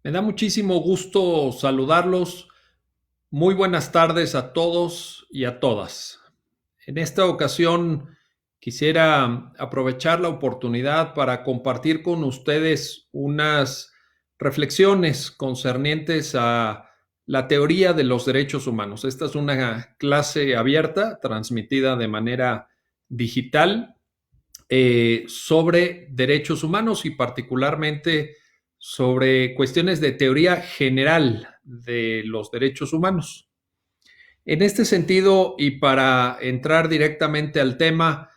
Me da muchísimo gusto saludarlos. Muy buenas tardes a todos y a todas. En esta ocasión quisiera aprovechar la oportunidad para compartir con ustedes unas reflexiones concernientes a la teoría de los derechos humanos. Esta es una clase abierta, transmitida de manera digital, sobre derechos humanos y particularmente sobre cuestiones de teoría general de los derechos humanos. En este sentido, y para entrar directamente al tema,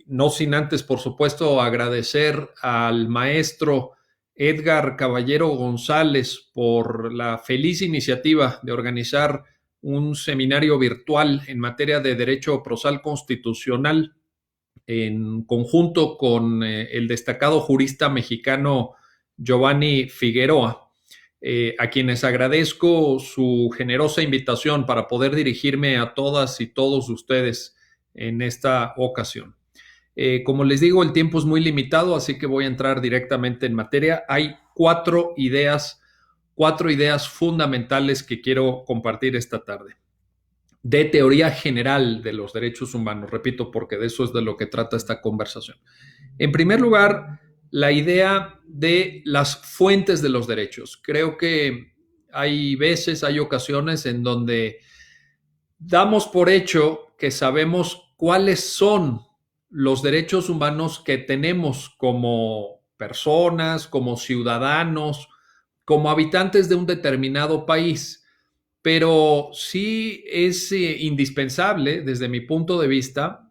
no sin antes, por supuesto, agradecer al maestro Edgar Caballero González por la feliz iniciativa de organizar un seminario virtual en materia de derecho procesal constitucional en conjunto con el destacado jurista mexicano Giovanni Figueroa, a quienes agradezco su generosa invitación para poder dirigirme a todas y todos ustedes en esta ocasión. Como les digo, el tiempo es muy limitado, así que voy a entrar directamente en materia. Hay cuatro ideas fundamentales que quiero compartir esta tarde de teoría general de los derechos humanos, repito, porque de eso es de lo que trata esta conversación. En primer lugar, la idea de las fuentes de los derechos. Creo que hay ocasiones en donde damos por hecho que sabemos cuáles son los derechos humanos que tenemos como personas, como ciudadanos, como habitantes de un determinado país, pero sí es indispensable, desde mi punto de vista,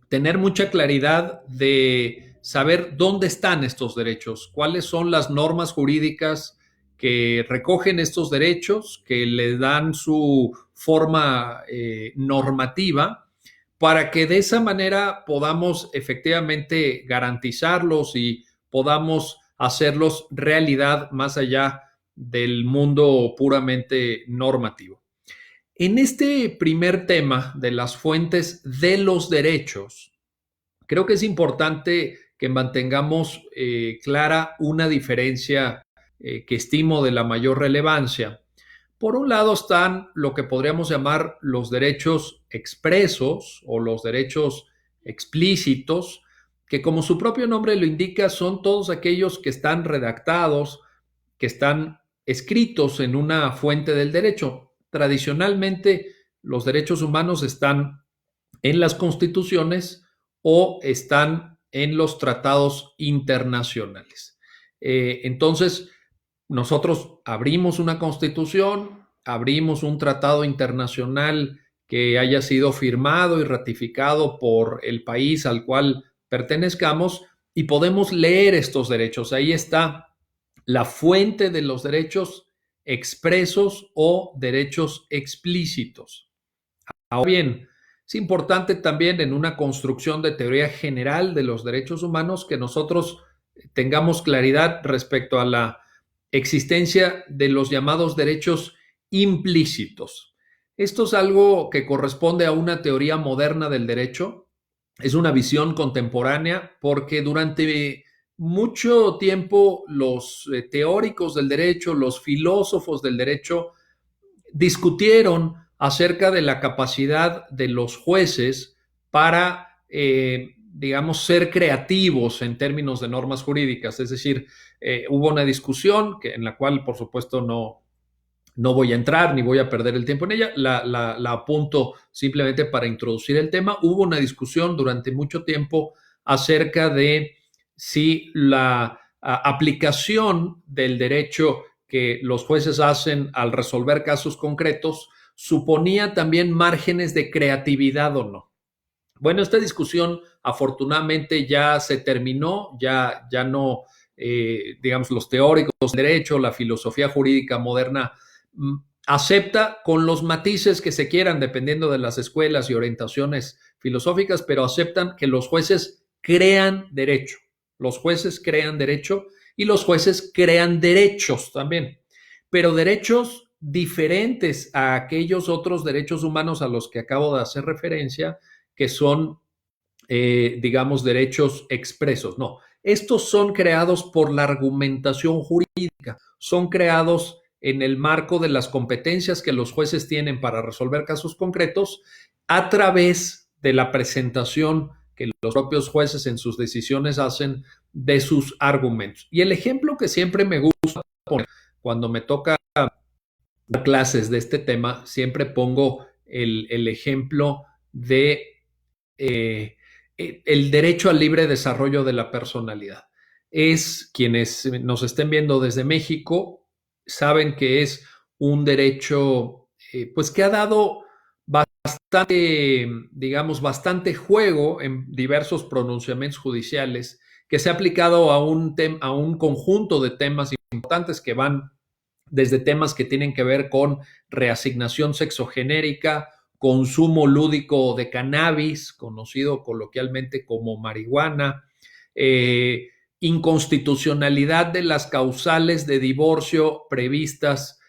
tener mucha claridad de saber dónde están estos derechos, cuáles son las normas jurídicas que recogen estos derechos, que le dan su forma normativa, para que de esa manera podamos efectivamente garantizarlos y podamos hacerlos realidad más allá del mundo puramente normativo. En este primer tema de las fuentes de los derechos, creo que es importante que mantengamos clara una diferencia que estimo de la mayor relevancia. Por un lado están lo que podríamos llamar los derechos expresos o los derechos explícitos, que como su propio nombre lo indica, son todos aquellos que están redactados, que están escritos en una fuente del derecho. Tradicionalmente, los derechos humanos están en las constituciones o están en los tratados internacionales. Entonces, nosotros abrimos una constitución, abrimos un tratado internacional que haya sido firmado y ratificado por el país al cual pertenezcamos y podemos leer estos derechos. Ahí está la fuente de los derechos expresos o derechos explícitos. Ahora bien, es importante también en una construcción de teoría general de los derechos humanos que nosotros tengamos claridad respecto a la existencia de los llamados derechos implícitos. Esto es algo que corresponde a una teoría moderna del derecho, es una visión contemporánea porque durante mucho tiempo los teóricos del derecho, los filósofos del derecho, discutieron acerca de la capacidad de los jueces para, digamos, ser creativos en términos de normas jurídicas. Es decir, hubo una discusión en la cual, por supuesto, no voy a entrar ni voy a perder el tiempo en ella, la apunto simplemente para introducir el tema. Hubo una discusión durante mucho tiempo acerca de si la aplicación del derecho que los jueces hacen al resolver casos concretos suponía también márgenes de creatividad o no. Bueno, esta discusión afortunadamente ya se terminó, ya no, digamos, los teóricos del derecho, la filosofía jurídica moderna acepta con los matices que se quieran, dependiendo de las escuelas y orientaciones filosóficas, pero aceptan que los jueces crean derecho. Los jueces crean derecho y los jueces crean derechos también, pero derechos diferentes a aquellos otros derechos humanos a los que acabo de hacer referencia, que son, digamos, derechos expresos. No, Estos son creados por la argumentación jurídica, son creados en el marco de las competencias que los jueces tienen para resolver casos concretos a través de la presentación que los propios jueces en sus decisiones hacen de sus argumentos. Y el ejemplo que siempre me gusta poner cuando me toca dar clases de este tema, siempre pongo el ejemplo de el derecho al libre desarrollo de la personalidad. Es quienes nos estén viendo desde México saben que es un derecho pues que ha dado bastante, digamos, bastante juego en diversos pronunciamientos judiciales, que se ha aplicado a un conjunto de temas importantes que van desde temas que tienen que ver con reasignación sexogenérica, consumo lúdico de cannabis, conocido coloquialmente como marihuana, inconstitucionalidad de las causales de divorcio previstas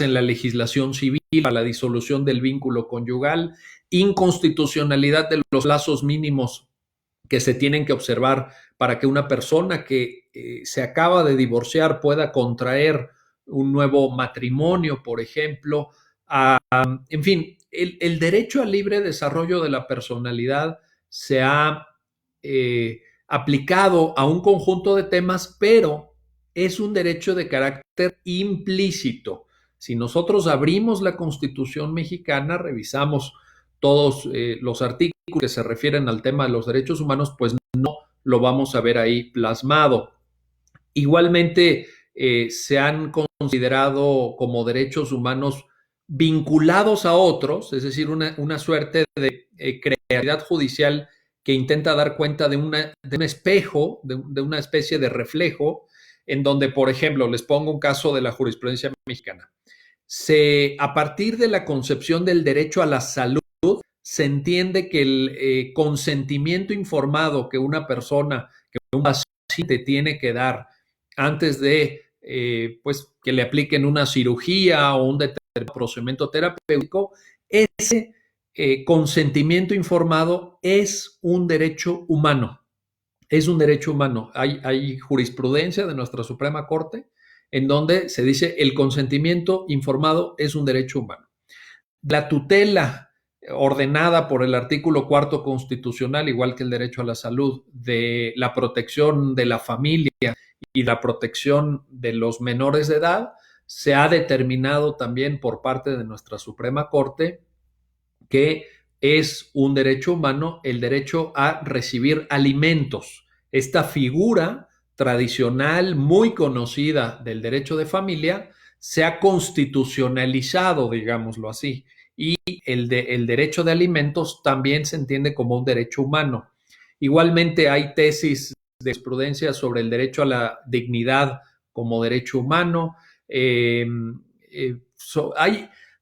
en la legislación civil para la disolución del vínculo conyugal, inconstitucionalidad de los plazos mínimos que se tienen que observar para que una persona que se acaba de divorciar pueda contraer un nuevo matrimonio, por ejemplo. En fin, el derecho al libre desarrollo de la personalidad se ha aplicado a un conjunto de temas, pero es un derecho de carácter implícito. Si nosotros abrimos la Constitución mexicana, revisamos todos los artículos que se refieren al tema de los derechos humanos, pues no lo vamos a ver ahí plasmado. Igualmente, se han considerado como derechos humanos vinculados a otros, es decir, una suerte de creatividad judicial que intenta dar cuenta de un espejo, de una especie de reflejo, en donde, por ejemplo, les pongo un caso de la jurisprudencia mexicana. A partir de la concepción del derecho a la salud, se entiende que el consentimiento informado que una persona, que un paciente tiene que dar antes de pues, que le apliquen una cirugía o un determinado procedimiento terapéutico, ese consentimiento informado es un derecho humano. Es un derecho humano. Hay jurisprudencia de nuestra Suprema Corte en donde se dice el consentimiento informado es un derecho humano. La tutela ordenada por el artículo 4 constitucional, igual que el derecho a la salud, de la protección de la familia y la protección de los menores de edad, se ha determinado también por parte de nuestra Suprema Corte que es un derecho humano el derecho a recibir alimentos. Esta figura tradicional muy conocida del derecho de familia se ha constitucionalizado, digámoslo así, y el derecho de alimentos también se entiende como un derecho humano. Igualmente hay tesis de jurisprudencia sobre el derecho a la dignidad como derecho humano.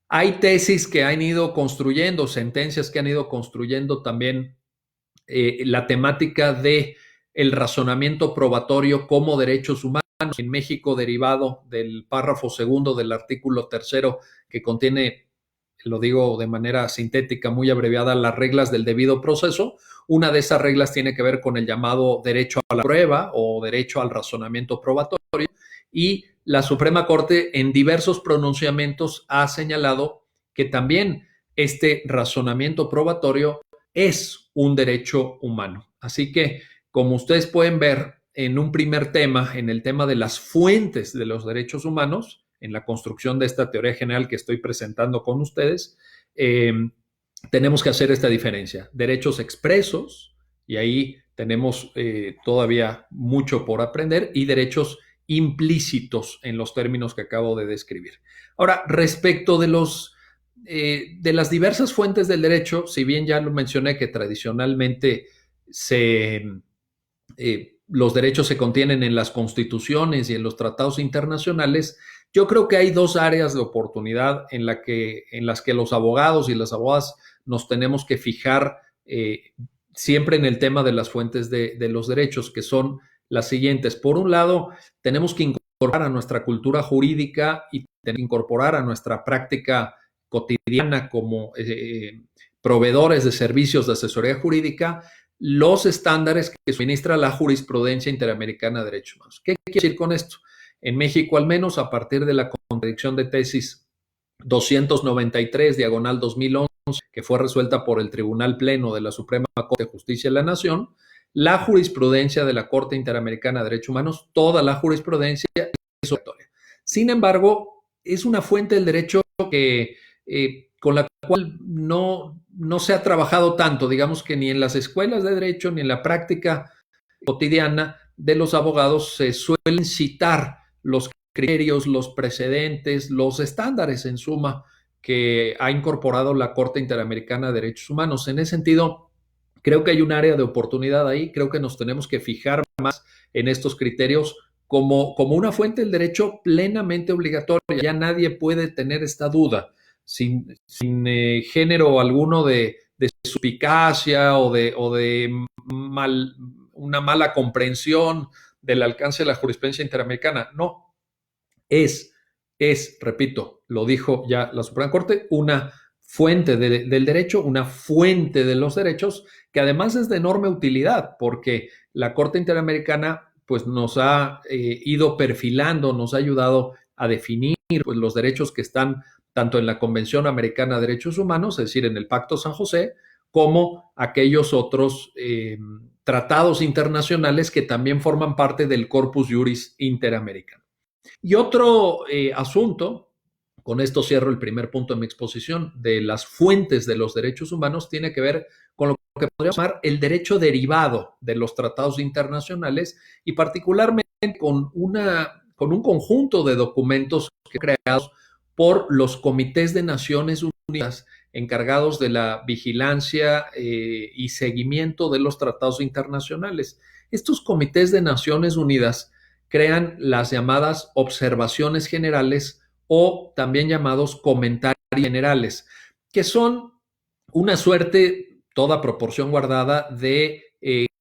Hay tesis que han ido construyendo, sentencias que han ido construyendo también la temática de el razonamiento probatorio como derechos humanos. En México, derivado del párrafo segundo del artículo tercero que contiene, lo digo de manera sintética, muy abreviada, las reglas del debido proceso. Una de esas reglas tiene que ver con el llamado derecho a la prueba o derecho al razonamiento probatorio, y la Suprema Corte en diversos pronunciamientos ha señalado que también este razonamiento probatorio es un derecho humano. Así que, como ustedes pueden ver, en un primer tema, en el tema de las fuentes de los derechos humanos, en la construcción de esta teoría general que estoy presentando con ustedes, tenemos que hacer esta diferencia. Derechos expresos, y ahí tenemos todavía mucho por aprender, y derechos implícitos en los términos que acabo de describir. Ahora, respecto de las diversas fuentes del derecho, si bien ya lo mencioné que tradicionalmente los derechos se contienen en las constituciones y en los tratados internacionales, yo creo que hay dos áreas de oportunidad en las que los abogados y las abogadas nos tenemos que fijar siempre en el tema de las fuentes de los derechos, que son las siguientes. Por un lado, tenemos que incorporar a nuestra cultura jurídica y tenemos que incorporar a nuestra práctica cotidiana como proveedores de servicios de asesoría jurídica los estándares que suministra la jurisprudencia interamericana de derechos humanos. ¿Qué quiero decir con esto? En México, al menos, a partir de la contradicción de tesis 293, diagonal 2011, que fue resuelta por el Tribunal Pleno de la Suprema Corte de Justicia de la Nación, la jurisprudencia de la Corte Interamericana de Derechos Humanos, toda la jurisprudencia es obligatoria. Sin embargo, es una fuente del derecho que con la cual no se ha trabajado tanto, digamos que ni en las escuelas de derecho ni en la práctica cotidiana de los abogados se suelen citar los criterios, los precedentes, los estándares, en suma, que ha incorporado la Corte Interamericana de Derechos Humanos. En ese sentido, creo que hay un área de oportunidad ahí, creo que nos tenemos que fijar más en estos criterios como una fuente del derecho plenamente obligatoria. Ya nadie puede tener esta duda sin género alguno de suspicacia o de una mala comprensión del alcance de la jurisprudencia interamericana. No, es, repito, lo dijo ya la Suprema Corte, una fuente del derecho, una fuente de los derechos, que además es de enorme utilidad, porque la Corte Interamericana pues, nos ha ido perfilando, nos ha ayudado a definir pues, los derechos que están tanto en la Convención Americana de Derechos Humanos, es decir, en el Pacto San José, como aquellos otros tratados internacionales que también forman parte del Corpus Juris Interamericano. Y otro asunto, con esto cierro el primer punto de mi exposición, de las fuentes de los derechos humanos, tiene que ver con lo que podríamos llamar el derecho derivado de los tratados internacionales y particularmente con un conjunto de documentos creados por los comités de Naciones Unidas encargados de la vigilancia y seguimiento de los tratados internacionales. Estos comités de Naciones Unidas crean las llamadas observaciones generales o también llamados comentarios generales, que son una suerte, toda proporción guardada, de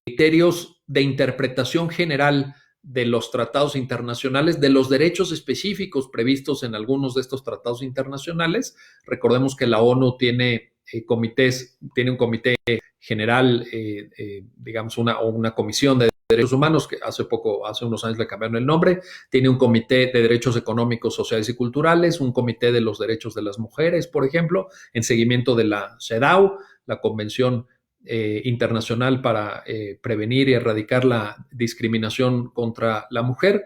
criterios de interpretación general de los tratados internacionales, de los derechos específicos previstos en algunos de estos tratados internacionales. Recordemos que la ONU tiene tiene un comité general, digamos, una comisión de derechos humanos, que hace unos años le cambiaron el nombre, tiene un comité de derechos económicos, sociales y culturales, un comité de los derechos de las mujeres, por ejemplo, en seguimiento de la CEDAW, la Convención Internacional para prevenir y erradicar la discriminación contra la mujer.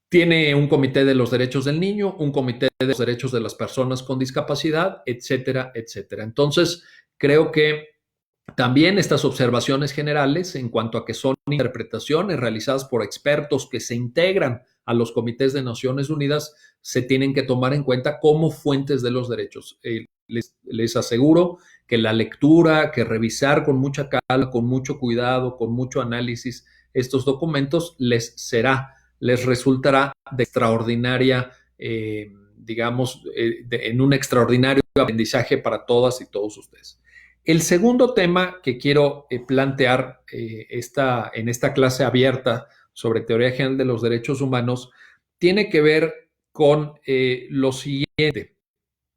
Tiene un comité de los derechos del niño, un comité de los derechos de las personas con discapacidad, etcétera, etcétera. Entonces, creo que también estas observaciones generales, en cuanto a que son interpretaciones realizadas por expertos que se integran a los comités de Naciones Unidas, se tienen que tomar en cuenta como fuentes de los derechos. Les aseguro que la lectura, que revisar con mucha calma, con mucho cuidado, con mucho análisis estos documentos les resultará de extraordinaria, digamos, en un extraordinario aprendizaje para todas y todos ustedes. El segundo tema que quiero plantear en esta clase abierta sobre teoría general de los derechos humanos tiene que ver con lo siguiente.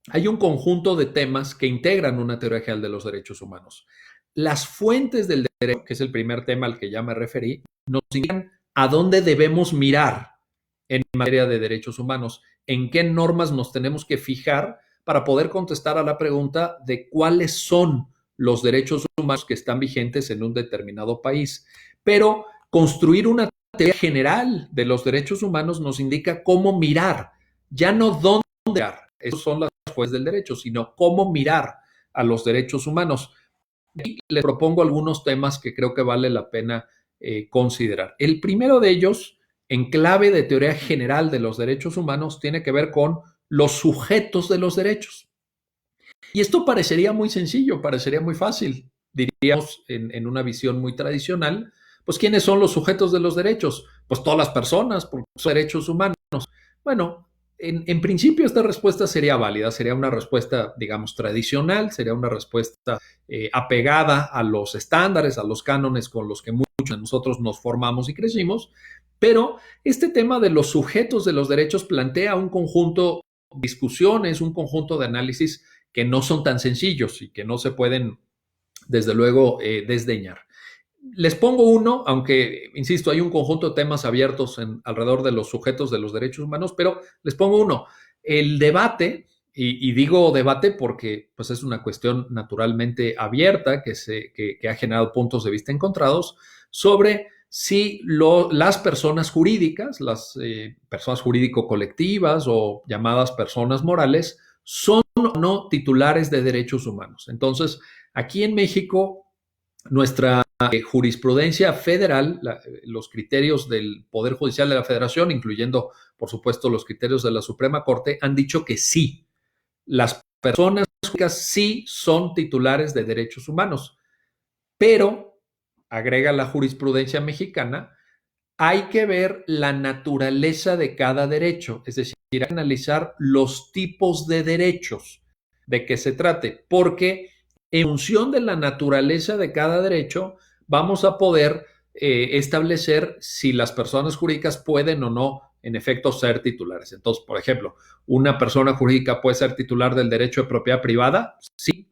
Hay un conjunto de temas que integran una teoría general de los derechos humanos. Las fuentes del derecho, que es el primer tema al que ya me referí, nos indican a dónde debemos mirar en materia de derechos humanos, en qué normas nos tenemos que fijar para poder contestar a la pregunta de cuáles son los derechos humanos que están vigentes en un determinado país. Pero construir una teoría general de los derechos humanos nos indica cómo mirar, ya no dónde mirar, esas son las fuentes del derecho, sino cómo mirar a los derechos humanos. Y les propongo algunos temas que creo que vale la pena considerar. El primero de ellos, en clave de teoría general de los derechos humanos, tiene que ver con los sujetos de los derechos. Y esto parecería muy sencillo, parecería muy fácil. Diríamos en una visión muy tradicional, pues ¿quiénes son los sujetos de los derechos? Pues todas las personas, porque son derechos humanos. Bueno, en principio esta respuesta sería válida, sería una respuesta, digamos, tradicional, sería una respuesta apegada a los estándares, a los cánones con los que muchos de nosotros nos formamos y crecimos, pero este tema de los sujetos de los derechos plantea un conjunto de discusiones, un conjunto de análisis que no son tan sencillos y que no se pueden, desde luego, desdeñar. Les pongo uno, aunque, insisto, hay un conjunto de temas abiertos alrededor de los sujetos de los derechos humanos, pero les pongo uno. El debate, y digo debate porque pues, es una cuestión naturalmente abierta que ha generado puntos de vista encontrados sobre si las personas jurídicas, las personas jurídico-colectivas o llamadas personas morales, son o no titulares de derechos humanos. Entonces, aquí en México, nuestra jurisprudencia federal, los criterios del Poder Judicial de la Federación, incluyendo, por supuesto, los criterios de la Suprema Corte, han dicho que sí, las personas jurídicas sí son titulares de derechos humanos, pero, agrega la jurisprudencia mexicana, hay que ver la naturaleza de cada derecho, es decir, hay que analizar los tipos de derechos de que se trate, porque en función de la naturaleza de cada derecho vamos a poder establecer si las personas jurídicas pueden o no, en efecto, ser titulares. Entonces, por ejemplo, ¿una persona jurídica puede ser titular del derecho de propiedad privada? Sí,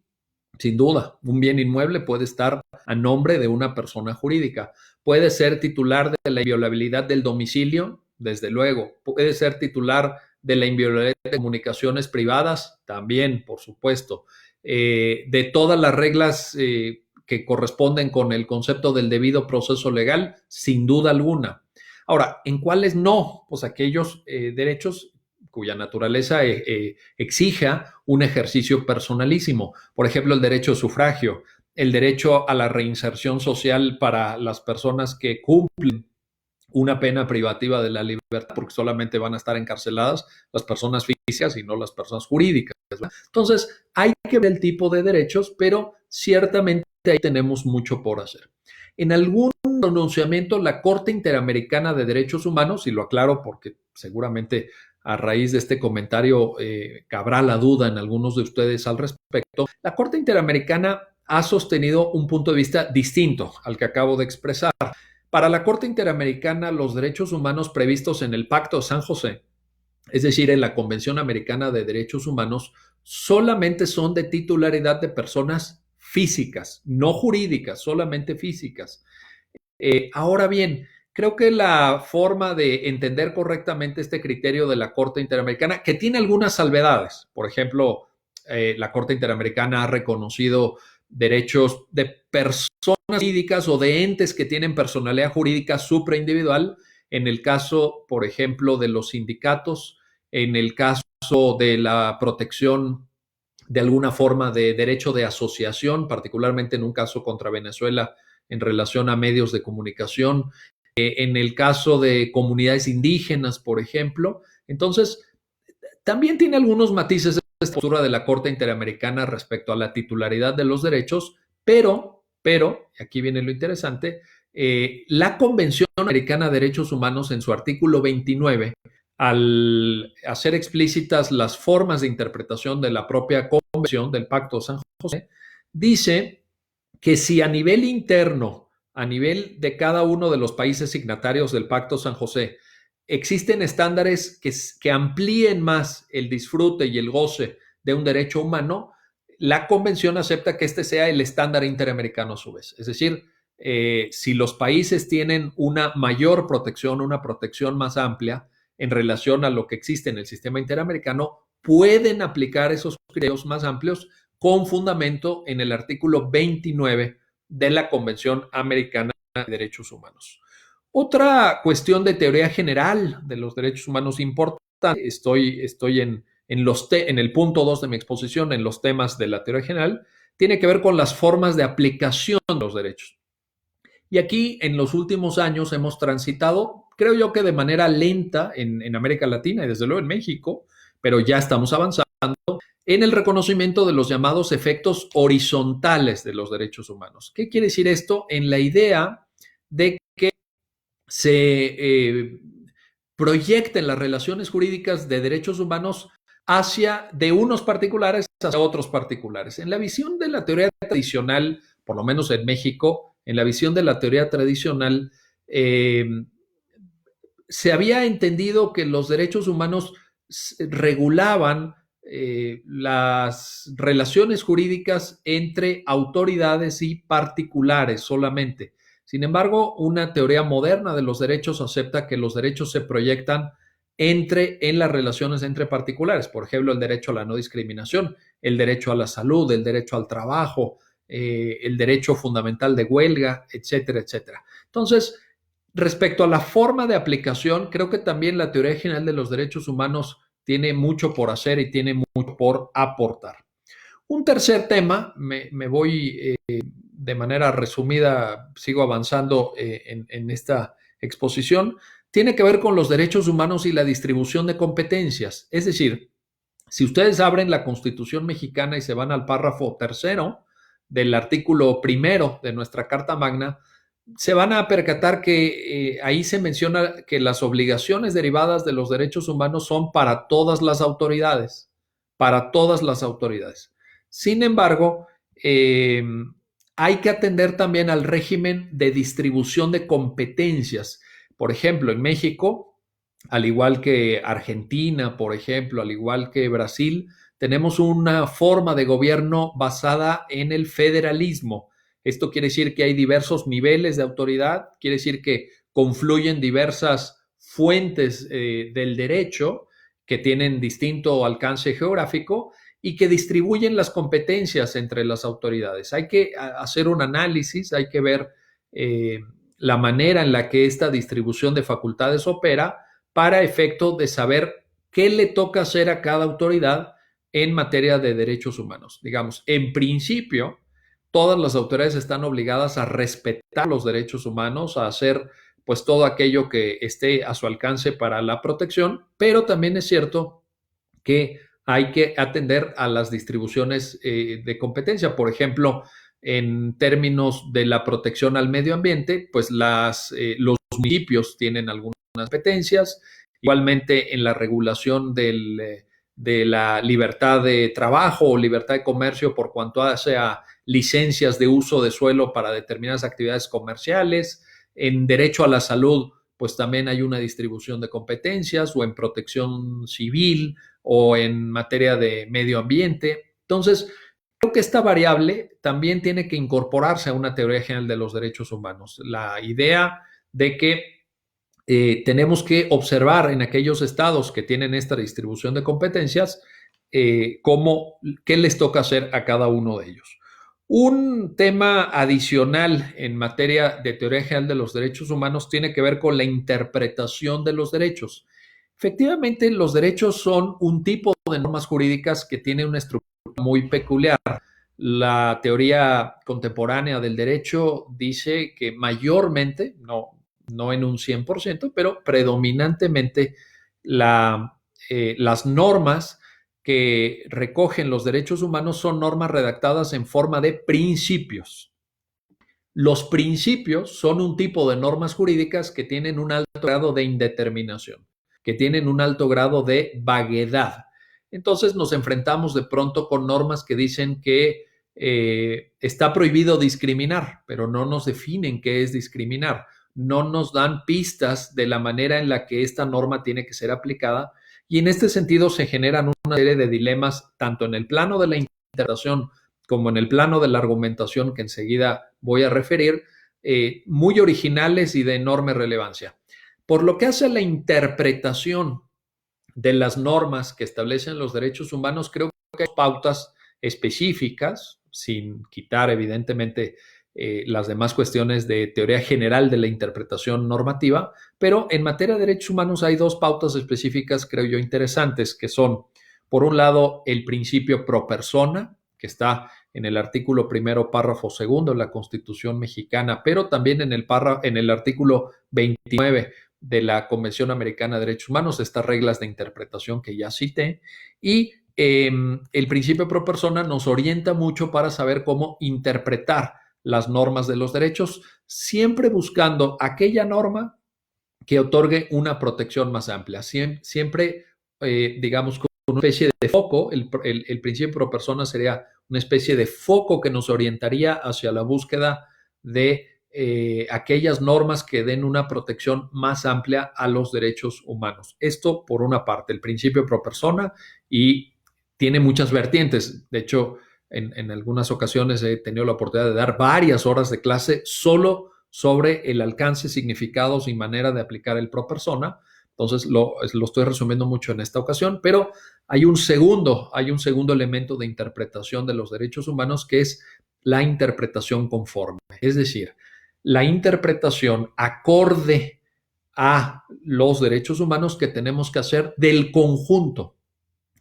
sin duda, un bien inmueble puede estar a nombre de una persona jurídica. Puede ser titular de la inviolabilidad del domicilio, desde luego. Puede ser titular de la inviolabilidad de comunicaciones privadas, también, por supuesto. De todas las reglas que corresponden con el concepto del debido proceso legal, sin duda alguna. Ahora, ¿en cuáles no? Pues aquellos derechos cuya naturaleza exija un ejercicio personalísimo. Por ejemplo, el derecho de sufragio, el derecho a la reinserción social para las personas que cumplen una pena privativa de la libertad, porque solamente van a estar encarceladas las personas físicas y no las personas jurídicas. Entonces, hay que ver el tipo de derechos, pero ciertamente ahí tenemos mucho por hacer. En algún pronunciamiento, la Corte Interamericana de Derechos Humanos, y lo aclaro porque seguramente a raíz de este comentario cabrá la duda en algunos de ustedes al respecto, la Corte Interamericana ha sostenido un punto de vista distinto al que acabo de expresar. Para la Corte Interamericana, los derechos humanos previstos en el Pacto de San José, es decir, en la Convención Americana de Derechos Humanos, solamente son de titularidad de personas físicas, no jurídicas, solamente físicas. Ahora bien, creo que la forma de entender correctamente este criterio de la Corte Interamericana, que tiene algunas salvedades, por ejemplo, la Corte Interamericana ha reconocido derechos de personas jurídicas o de entes que tienen personalidad jurídica supraindividual, en el caso, por ejemplo, de los sindicatos, en el caso de la protección de alguna forma de derecho de asociación, particularmente en un caso contra Venezuela en relación a medios de comunicación, en el caso de comunidades indígenas, por ejemplo. Entonces, también tiene algunos matices esta postura de la Corte Interamericana respecto a la titularidad de los derechos, pero, aquí viene lo interesante, la Convención Americana de Derechos Humanos en su artículo 29, al hacer explícitas las formas de interpretación de la propia Convención del Pacto de San José, dice que si a nivel interno, a nivel de cada uno de los países signatarios del Pacto San José, existen estándares que amplíen más el disfrute y el goce de un derecho humano, la Convención acepta que este sea el estándar interamericano a su vez. Es decir, si los países tienen una mayor protección, una protección más amplia en relación a lo que existe en el sistema interamericano, pueden aplicar esos criterios más amplios con fundamento en el artículo 29 de la Convención Americana de Derechos Humanos. Otra cuestión de teoría general de los derechos humanos importante, estoy en el punto 2 de mi exposición, en los temas de la teoría general, tiene que ver con las formas de aplicación de los derechos. Y aquí en los últimos años hemos transitado, creo yo que de manera lenta en América Latina y desde luego en México, pero ya estamos avanzando en el reconocimiento de los llamados efectos horizontales de los derechos humanos. ¿Qué quiere decir esto? En la idea de que se proyecten las relaciones jurídicas de derechos humanos hacia de unos particulares hacia otros particulares. En la visión de la teoría tradicional, por lo menos en México, en la visión de la teoría tradicional, se había entendido que los derechos humanos regulaban las relaciones jurídicas entre autoridades y particulares solamente. Sin embargo, una teoría moderna de los derechos acepta que los derechos se proyectan en las relaciones entre particulares. Por ejemplo, el derecho a la no discriminación, el derecho a la salud, el derecho al trabajo, el derecho fundamental de huelga, etcétera, etcétera. Entonces, respecto a la forma de aplicación, creo que también la teoría general de los derechos humanos tiene mucho por hacer y tiene mucho por aportar. Un tercer tema, me voy de manera resumida, sigo avanzando en esta exposición, tiene que ver con los derechos humanos y la distribución de competencias. Es decir, si ustedes abren la Constitución mexicana y se van al párrafo tercero del artículo primero de nuestra Carta Magna, se van a percatar que ahí se menciona que las obligaciones derivadas de los derechos humanos son para todas las autoridades, para todas las autoridades. Sin embargo, hay que atender también al régimen de distribución de competencias. Por ejemplo, en México, al igual que Argentina, por ejemplo, al igual que Brasil, tenemos una forma de gobierno basada en el federalismo. Esto quiere decir que hay diversos niveles de autoridad, quiere decir que confluyen diversas fuentes del derecho que tienen distinto alcance geográfico y que distribuyen las competencias entre las autoridades. Hay que hacer un análisis, hay que ver la manera en la que esta distribución de facultades opera para efecto de saber qué le toca hacer a cada autoridad en materia de derechos humanos. Digamos, en principio, todas las autoridades están obligadas a respetar los derechos humanos, a hacer pues todo aquello que esté a su alcance para la protección, pero también es cierto que hay que atender a las distribuciones de competencia. Por ejemplo, en términos de la protección al medio ambiente, pues los municipios tienen algunas competencias. Igualmente, en la regulación de la libertad de trabajo o libertad de comercio por cuanto hace a licencias de uso de suelo para determinadas actividades comerciales. En derecho a la salud, pues también hay una distribución de competencias, o en protección civil, o en materia de medio ambiente. Entonces, creo que esta variable también tiene que incorporarse a una teoría general de los derechos humanos. La idea de que tenemos que observar en aquellos estados que tienen esta distribución de competencias qué les toca hacer a cada uno de ellos. Un tema adicional en materia de teoría general de los derechos humanos tiene que ver con la interpretación de los derechos. Efectivamente, los derechos son un tipo de normas jurídicas que tiene una estructura muy peculiar. La teoría contemporánea del derecho dice que mayormente, no en un 100%, pero predominantemente las normas que recogen los derechos humanos son normas redactadas en forma de principios. Los principios son un tipo de normas jurídicas que tienen un alto grado de indeterminación, que tienen un alto grado de vaguedad. Entonces nos enfrentamos de pronto con normas que dicen que está prohibido discriminar, pero no nos definen qué es discriminar, no nos dan pistas de la manera en la que esta norma tiene que ser aplicada, y en este sentido se generan una serie de dilemas tanto en el plano de la interpretación como en el plano de la argumentación, que enseguida voy a referir, muy originales y de enorme relevancia. Por lo que hace a la interpretación de las normas que establecen los derechos humanos, creo que hay pautas específicas, sin quitar evidentemente las demás cuestiones de teoría general de la interpretación normativa, pero en materia de derechos humanos hay dos pautas específicas, creo yo, interesantes, que son, por un lado, el principio pro persona, que está en el artículo primero, párrafo segundo de la Constitución mexicana, pero también en el artículo 29 de la Convención Americana de Derechos Humanos, estas reglas de interpretación que ya cité, y el principio pro persona nos orienta mucho para saber cómo interpretar las normas de los derechos, siempre buscando aquella norma que otorgue una protección más amplia, siempre digamos, con una especie de foco. El principio pro persona sería una especie de foco que nos orientaría hacia la búsqueda de aquellas normas que den una protección más amplia a los derechos humanos. Esto por una parte, el principio pro persona, y tiene muchas vertientes. De hecho, en algunas ocasiones he tenido la oportunidad de dar varias horas de clase solo sobre el alcance, significados y manera de aplicar el pro persona. Entonces, lo estoy resumiendo mucho en esta ocasión, pero hay un segundo elemento de interpretación de los derechos humanos, que es la interpretación conforme. Es decir, la interpretación acorde a los derechos humanos que tenemos que hacer del conjunto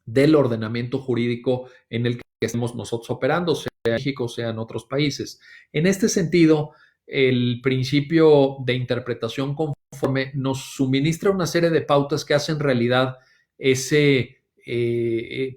del ordenamiento jurídico en el que estamos nosotros operando, sea en México, sea en otros países. En este sentido, el principio de interpretación conforme nos suministra una serie de pautas que hacen realidad ese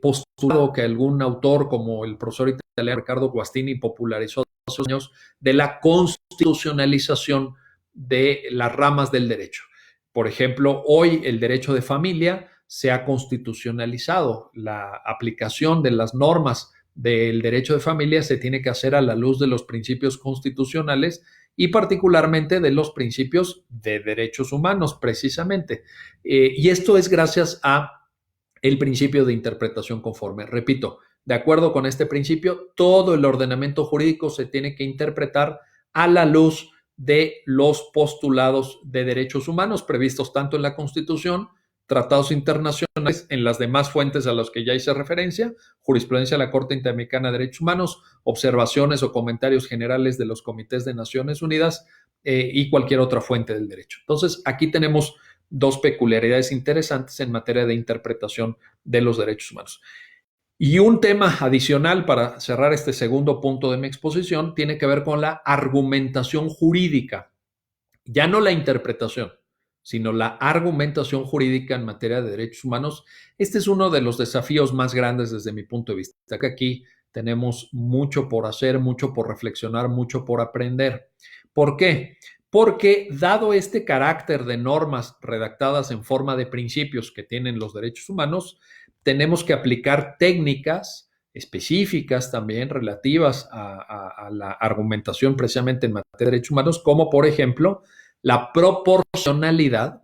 postulado que algún autor como el profesor italiano Riccardo Guastini popularizó hace años de la constitucionalización de las ramas del derecho. Por ejemplo, hoy el derecho de familia se ha constitucionalizado. La aplicación de las normas del derecho de familia se tiene que hacer a la luz de los principios constitucionales y particularmente de los principios de derechos humanos, precisamente. Y esto es gracias a el principio de interpretación conforme. Repito, de acuerdo con este principio, todo el ordenamiento jurídico se tiene que interpretar a la luz de los postulados de derechos humanos previstos tanto en la Constitución, tratados internacionales, en las demás fuentes a las que ya hice referencia, jurisprudencia de la Corte Interamericana de Derechos Humanos, observaciones o comentarios generales de los comités de Naciones Unidas y cualquier otra fuente del derecho. Entonces, aquí tenemos dos peculiaridades interesantes en materia de interpretación de los derechos humanos. Y un tema adicional para cerrar este segundo punto de mi exposición tiene que ver con la argumentación jurídica, ya no la interpretación, sino la argumentación jurídica en materia de derechos humanos. Este es uno de los desafíos más grandes desde mi punto de vista, que aquí tenemos mucho por hacer, mucho por reflexionar, mucho por aprender. ¿Por qué? Porque dado este carácter de normas redactadas en forma de principios que tienen los derechos humanos, tenemos que aplicar técnicas específicas también relativas a la argumentación precisamente en materia de derechos humanos, como por ejemplo la proporcionalidad,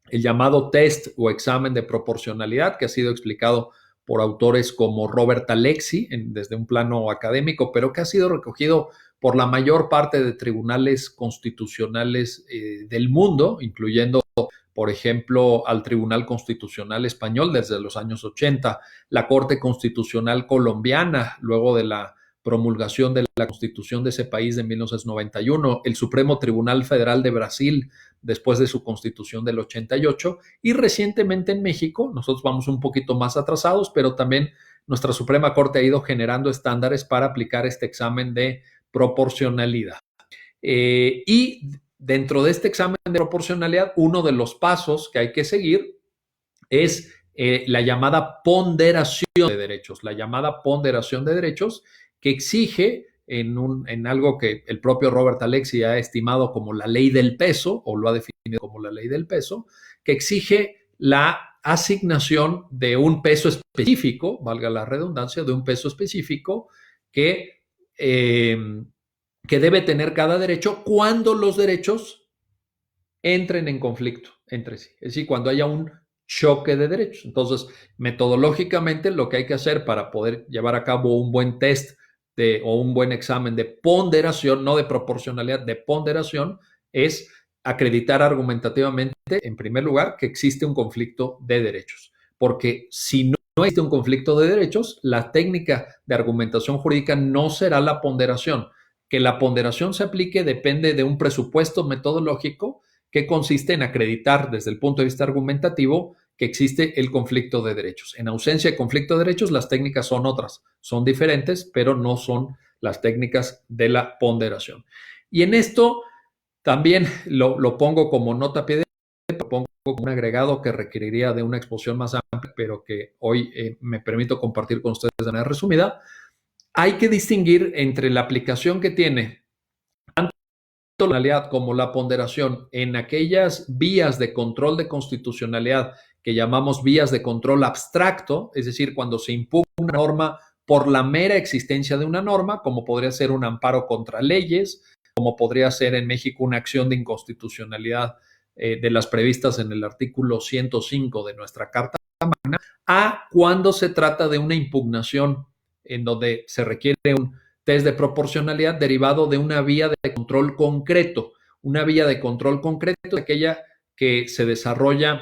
el llamado test o examen de proporcionalidad, que ha sido explicado por autores como Robert Alexy desde un plano académico, pero que ha sido recogido por la mayor parte de tribunales constitucionales del mundo, incluyendo, por ejemplo, al Tribunal Constitucional Español desde los años 80, la Corte Constitucional Colombiana, luego de la promulgación de la Constitución de ese país de 1991, el Supremo Tribunal Federal de Brasil después de su Constitución del 88 y recientemente en México, nosotros vamos un poquito más atrasados, pero también nuestra Suprema Corte ha ido generando estándares para aplicar este examen de proporcionalidad. Y dentro de este examen de proporcionalidad, uno de los pasos que hay que seguir es la llamada ponderación de derechos, que exige en algo que el propio Robert Alexy ha estimado como la ley del peso, o lo ha definido como la ley del peso, que exige la asignación de un peso específico, valga la redundancia, de un peso específico que debe tener cada derecho cuando los derechos entren en conflicto entre sí, es decir, cuando haya un choque de derechos. Entonces, metodológicamente, lo que hay que hacer para poder llevar a cabo un buen test o un buen examen de ponderación, no de proporcionalidad, de ponderación, es acreditar argumentativamente, en primer lugar, que existe un conflicto de derechos. Porque si no existe un conflicto de derechos, la técnica de argumentación jurídica no será la ponderación. Que la ponderación se aplique depende de un presupuesto metodológico que consiste en acreditar desde el punto de vista argumentativo que existe el conflicto de derechos. En ausencia de conflicto de derechos, las técnicas son otras, son diferentes, pero no son las técnicas de la ponderación. Y en esto también lo pongo como nota a pie de lo pongo como un agregado que requeriría de una exposición más amplia, pero que hoy me permito compartir con ustedes de manera resumida. Hay que distinguir entre la aplicación que tiene como la ponderación en aquellas vías de control de constitucionalidad que llamamos vías de control abstracto, es decir, cuando se impugna una norma por la mera existencia de una norma, como podría ser un amparo contra leyes, como podría ser en México una acción de inconstitucionalidad de las previstas en el artículo 105 de nuestra Carta Magna, a cuando se trata de una impugnación en donde se requiere un test de proporcionalidad derivado de una vía de control concreto. una vía de control concreto es aquella que se desarrolla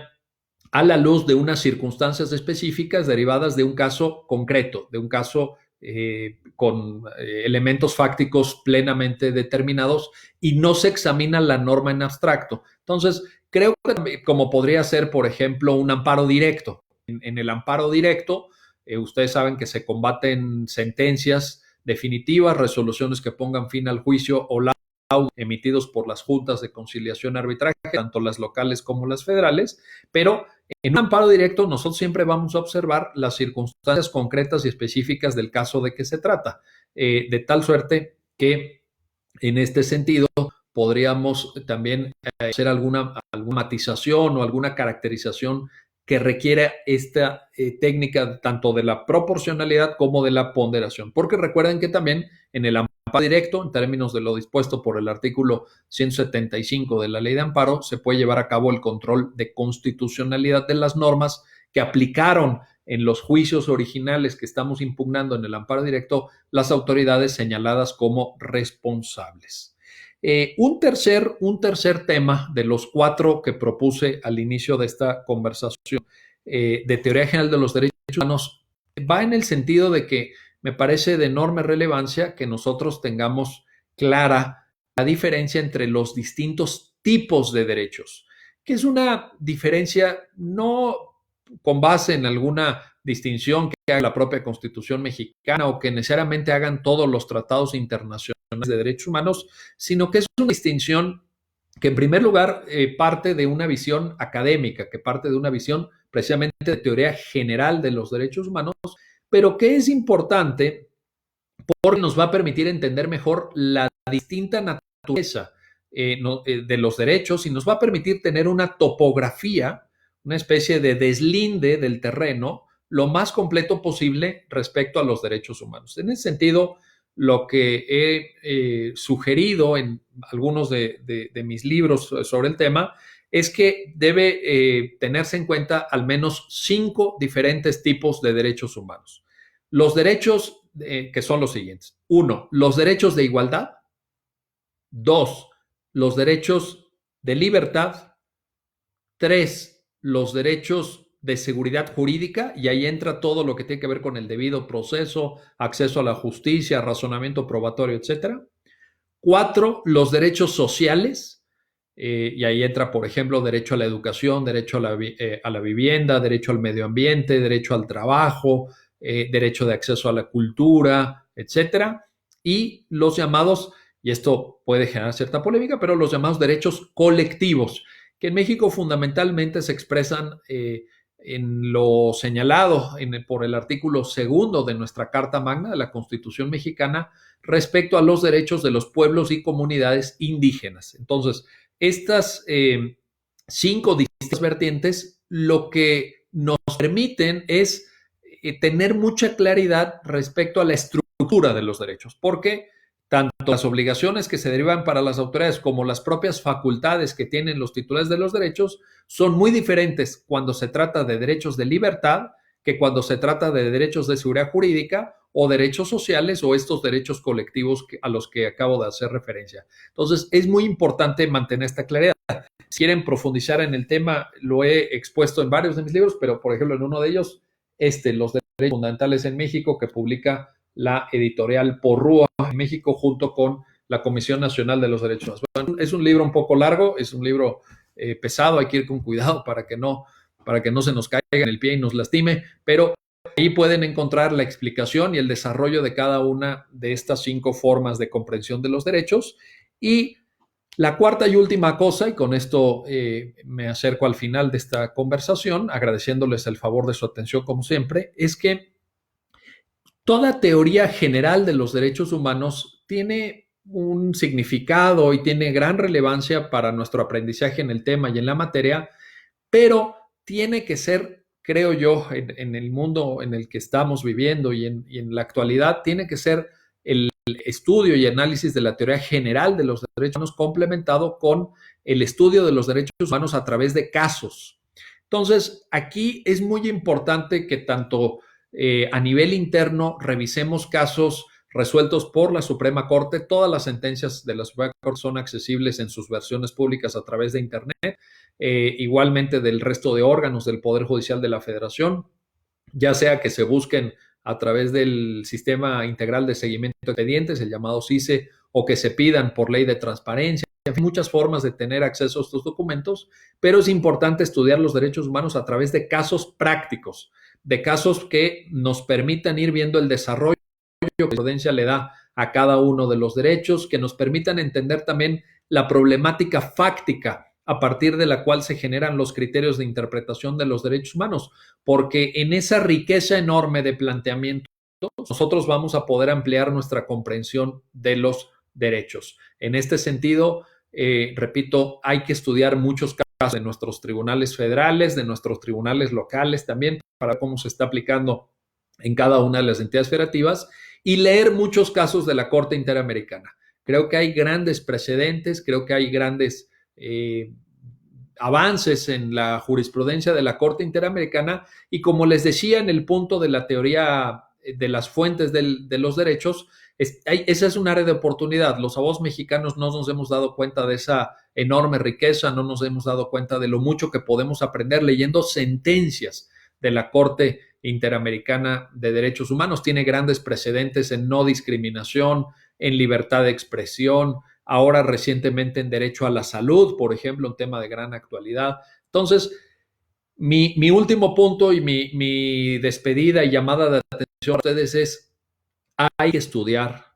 a la luz de unas circunstancias específicas derivadas de un caso concreto, de un caso con elementos fácticos plenamente determinados y no se examina la norma en abstracto. Entonces, creo que como podría ser, por ejemplo, un amparo directo. En el amparo directo, ustedes saben que se combaten sentencias definitivas, resoluciones que pongan fin al juicio o emitidos por las juntas de conciliación y arbitraje, tanto las locales como las federales, pero en un amparo directo nosotros siempre vamos a observar las circunstancias concretas y específicas del caso de que se trata, de tal suerte que en este sentido podríamos también hacer alguna matización o alguna caracterización que requiera esta técnica tanto de la proporcionalidad como de la ponderación. Porque recuerden que también en el amparo directo, en términos de lo dispuesto por el artículo 175 de la Ley de Amparo, se puede llevar a cabo el control de constitucionalidad de las normas que aplicaron en los juicios originales que estamos impugnando en el amparo directo las autoridades señaladas como responsables. Un tercer tema de los 4 que propuse al inicio de esta conversación de teoría general de los derechos humanos va en el sentido de que me parece de enorme relevancia que nosotros tengamos clara la diferencia entre los distintos tipos de derechos, que es una diferencia no con base en alguna distinción que haga la propia Constitución mexicana o que necesariamente hagan todos los tratados internacionales de derechos humanos, sino que es una distinción que en primer lugar parte de una visión académica, que parte de una visión precisamente de teoría general de los derechos humanos, pero que es importante porque nos va a permitir entender mejor la distinta naturaleza de los derechos y nos va a permitir tener una topografía, una especie de deslinde del terreno lo más completo posible respecto a los derechos humanos. En ese sentido, lo que he sugerido en algunos de mis libros sobre el tema es que debe tenerse en cuenta al menos 5 diferentes tipos de derechos humanos. Los derechos que son los siguientes. 1, los derechos de igualdad. 2, los derechos de libertad. 3, los derechos de seguridad jurídica, y ahí entra todo lo que tiene que ver con el debido proceso, acceso a la justicia, razonamiento probatorio, etcétera. 4, los derechos sociales, y ahí entra, por ejemplo, derecho a la educación, derecho a la vivienda, derecho al medio ambiente, derecho al trabajo, derecho de acceso a la cultura, etcétera. Y los llamados, y esto puede generar cierta polémica, pero los llamados derechos colectivos, que en México fundamentalmente se expresan en lo señalado por el artículo 2 de nuestra Carta Magna de la Constitución mexicana respecto a los derechos de los pueblos y comunidades indígenas. Entonces, estas 5 distintas vertientes lo que nos permiten es tener mucha claridad respecto a la estructura de los derechos, porque tanto las obligaciones que se derivan para las autoridades como las propias facultades que tienen los titulares de los derechos son muy diferentes cuando se trata de derechos de libertad que cuando se trata de derechos de seguridad jurídica o derechos sociales o estos derechos colectivos a los que acabo de hacer referencia. Entonces, es muy importante mantener esta claridad. Si quieren profundizar en el tema, lo he expuesto en varios de mis libros, pero por ejemplo en uno de ellos, Los derechos fundamentales en México, que publica la editorial Porrúa en México junto con la Comisión Nacional de los Derechos Humanos. Bueno, es un libro un poco largo, es un libro pesado, hay que ir con cuidado para que no se nos caiga en el pie y nos lastime, pero ahí pueden encontrar la explicación y el desarrollo de cada una de estas 5 formas de comprensión de los derechos. Y la cuarta y última cosa, y con esto me acerco al final de esta conversación, agradeciéndoles el favor de su atención como siempre, es que toda teoría general de los derechos humanos tiene un significado y tiene gran relevancia para nuestro aprendizaje en el tema y en la materia, pero tiene que ser, creo yo, en el mundo en el que estamos viviendo y en la actualidad, tiene que ser el estudio y análisis de la teoría general de los derechos humanos complementado con el estudio de los derechos humanos a través de casos. Entonces, aquí es muy importante que tanto a nivel interno revisemos casos resueltos por la Suprema Corte. Todas las sentencias de la Suprema Corte son accesibles en sus versiones públicas a través de Internet, igualmente del resto de órganos del Poder Judicial de la Federación, ya sea que se busquen a través del Sistema Integral de Seguimiento de Expedientes, el llamado SISE, o que se pidan por ley de transparencia. Hay muchas formas de tener acceso a estos documentos, pero es importante estudiar los derechos humanos a través de casos prácticos, de casos que nos permitan ir viendo el desarrollo que la jurisprudencia le da a cada uno de los derechos, que nos permitan entender también la problemática fáctica a partir de la cual se generan los criterios de interpretación de los derechos humanos, porque en esa riqueza enorme de planteamiento nosotros vamos a poder ampliar nuestra comprensión de los derechos. En este sentido, repito, hay que estudiar muchos casos de nuestros tribunales federales, de nuestros tribunales locales también, para cómo se está aplicando en cada una de las entidades federativas, y leer muchos casos de la Corte Interamericana. Creo que hay grandes precedentes, creo que hay grandes avances en la jurisprudencia de la Corte Interamericana, y como les decía en el punto de la teoría de las fuentes de los derechos, esa es un área de oportunidad. Los abogados mexicanos no nos hemos dado cuenta de esa enorme riqueza, no nos hemos dado cuenta de lo mucho que podemos aprender leyendo sentencias de la Corte Interamericana de Derechos Humanos. Tiene grandes precedentes en no discriminación, en libertad de expresión, ahora recientemente en derecho a la salud, por ejemplo, un tema de gran actualidad. Entonces, mi último punto y mi despedida y llamada de atención a ustedes es: hay que estudiar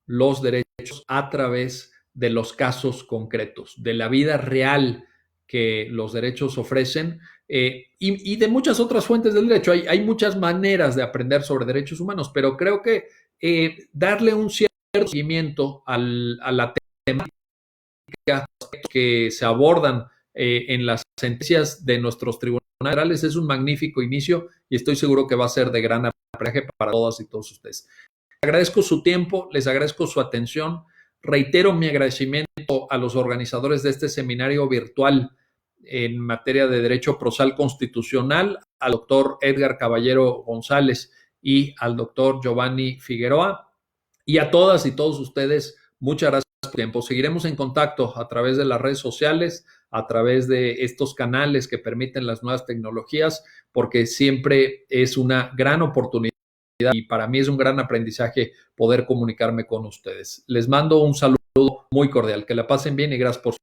los derechos a través de los casos concretos, de la vida real que los derechos ofrecen, y de muchas otras fuentes del derecho. Hay muchas maneras de aprender sobre derechos humanos, pero creo que darle un cierto seguimiento a la temática que se abordan en las sentencias de nuestros tribunales federales es un magnífico inicio, y estoy seguro que va a ser de gran aprendizaje para todas y todos ustedes. Les agradezco su tiempo, les agradezco su atención. Reitero mi agradecimiento a los organizadores de este seminario virtual en materia de derecho procesal constitucional, al doctor Edgar Caballero González y al doctor Giovanni Figueroa, y a todas y todos ustedes, muchas gracias por su tiempo. Seguiremos en contacto a través de las redes sociales, a través de estos canales que permiten las nuevas tecnologías, porque siempre es una gran oportunidad y para mí es un gran aprendizaje poder comunicarme con ustedes. Les mando un saludo muy cordial. Que la pasen bien y gracias por su